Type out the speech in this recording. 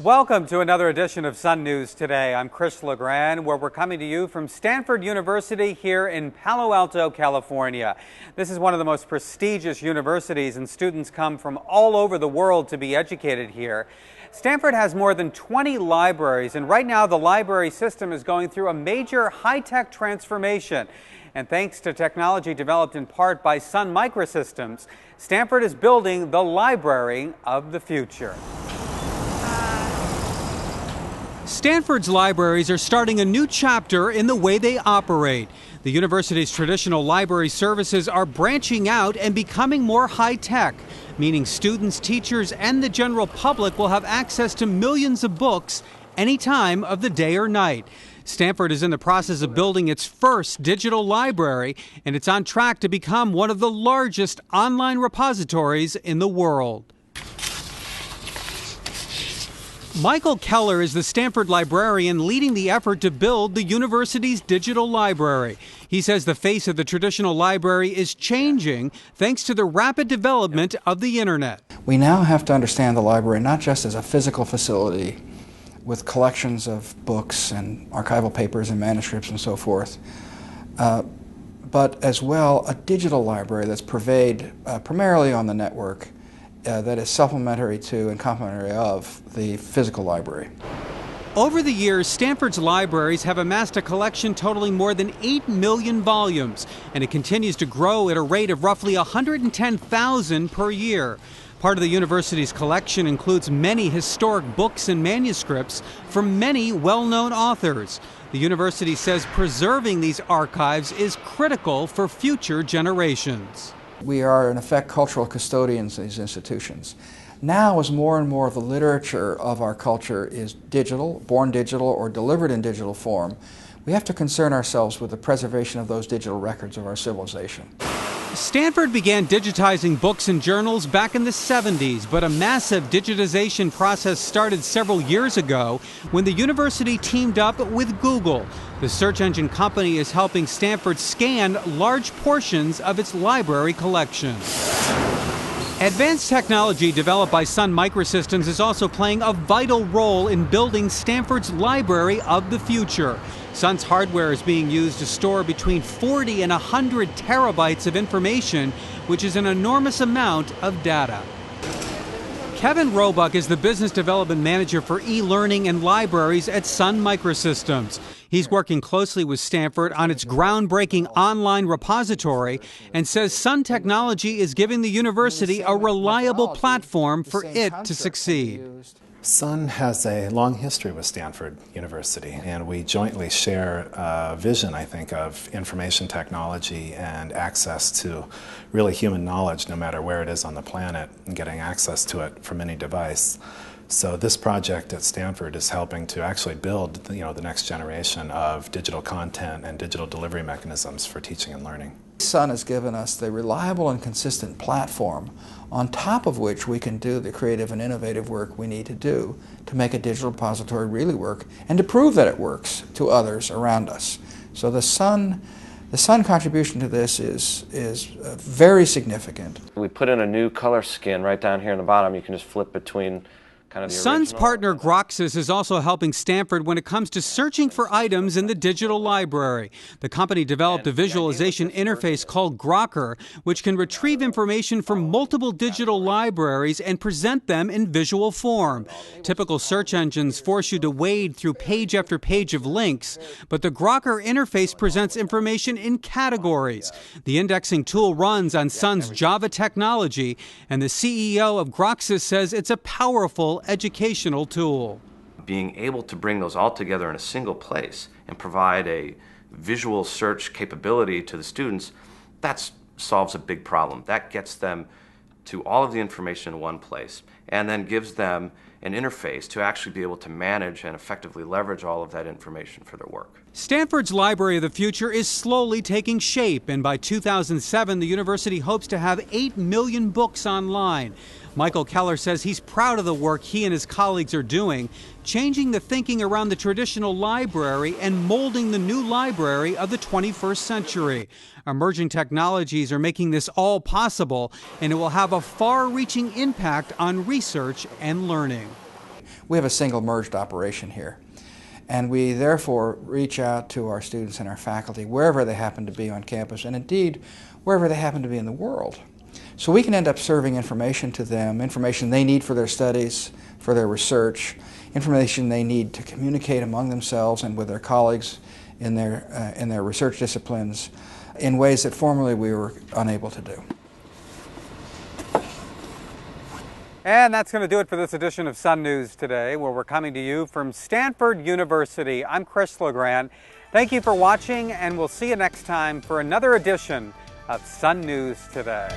Welcome to another edition of Sun News Today. I'm Chris LaGrand, where we're coming to you from Stanford University here in Palo Alto, California. This is one of the most prestigious universities, and students come from all over the world to be educated here. Stanford has more than 20 libraries, and right now the library system is going through a major high-tech transformation. And thanks to technology developed in part by Sun Microsystems, Stanford is building the library of the future. Stanford's libraries are starting a new chapter in the way they operate. The university's traditional library services are branching out and becoming more high-tech, meaning students, teachers, and the general public will have access to millions of books any time of the day or night. Stanford is in the process of building its first digital library, and it's on track to become one of the largest online repositories in the world. Michael Keller is the Stanford librarian leading the effort to build the university's digital library. He says the face of the traditional library is changing thanks to the rapid development of the internet. We now have to understand the library not just as a physical facility with collections of books and archival papers and manuscripts and so forth, but as well a digital library that's purveyed primarily on the network, that is supplementary to and complementary of the physical library. Over the years, Stanford's libraries have amassed a collection totaling more than 8 million volumes, and it continues to grow at a rate of roughly 110,000 per year. Part of the university's collection includes many historic books and manuscripts from many well-known authors. The university says preserving these archives is critical for future generations. We are, in effect, cultural custodians of these institutions. Now, as more and more of the literature of our culture is digital, born digital, or delivered in digital form, we have to concern ourselves with the preservation of those digital records of our civilization. Stanford began digitizing books and journals back in the 70s, but a massive digitization process started several years ago when the university teamed up with Google. The search engine company is helping Stanford scan large portions of its library collection. Advanced technology developed by Sun Microsystems is also playing a vital role in building Stanford's library of the future. Sun's hardware is being used to store between 40 and 100 terabytes of information, which is an enormous amount of data. Kevin Roebuck is the business development manager for e-learning and libraries at Sun Microsystems. He's working closely with Stanford on its groundbreaking online repository and says Sun Technology is giving the university a reliable platform for it to succeed. Sun has a long history with Stanford University, and we jointly share a vision, I think, of information technology and access to really human knowledge, no matter where it is on the planet, and getting access to it from any device. So this project at Stanford is helping to actually build, the next generation of digital content and digital delivery mechanisms for teaching and learning. Sun has given us the reliable and consistent platform on top of which we can do the creative and innovative work we need to do to make a digital repository really work and to prove that it works to others around us. So the Sun contribution to this is very significant. We put in a new color skin right down here in the bottom. You can just flip between kind of the Sun's original. partner Groxis is also helping Stanford when it comes to searching for items in the digital library. The company developed a visualization interface called Grokr, which can retrieve information from multiple digital libraries and present them in visual form. Typical search engines force you to wade through page after page of links, but the Grokr interface presents information in categories. The indexing tool runs on Sun's Java technology, and the CEO of Groxis says it's a powerful educational tool. Being able to bring those all together in a single place and provide a visual search capability to the students, that solves a big problem. That gets them to all of the information in one place and then gives them an interface to actually be able to manage and effectively leverage all of that information for their work. Stanford's Library of the Future is slowly taking shape, and by 2007, the university hopes to have 8 million books online. Michael Keller says he's proud of the work he and his colleagues are doing, changing the thinking around the traditional library and molding the new library of the 21st century. Emerging technologies are making this all possible, and it will have a far-reaching impact on research and learning. We have a single merged operation here. And we therefore reach out to our students and our faculty wherever they happen to be on campus, and indeed wherever they happen to be in the world. So we can end up serving information to them, information they need for their studies, for their research, information they need to communicate among themselves and with their colleagues in their research disciplines in ways that formerly we were unable to do. And that's going to do it for this edition of Sun News Today, where we're coming to you from Stanford University. I'm Chris LaGrand. Thank you for watching, and we'll see you next time for another edition of Sun News Today.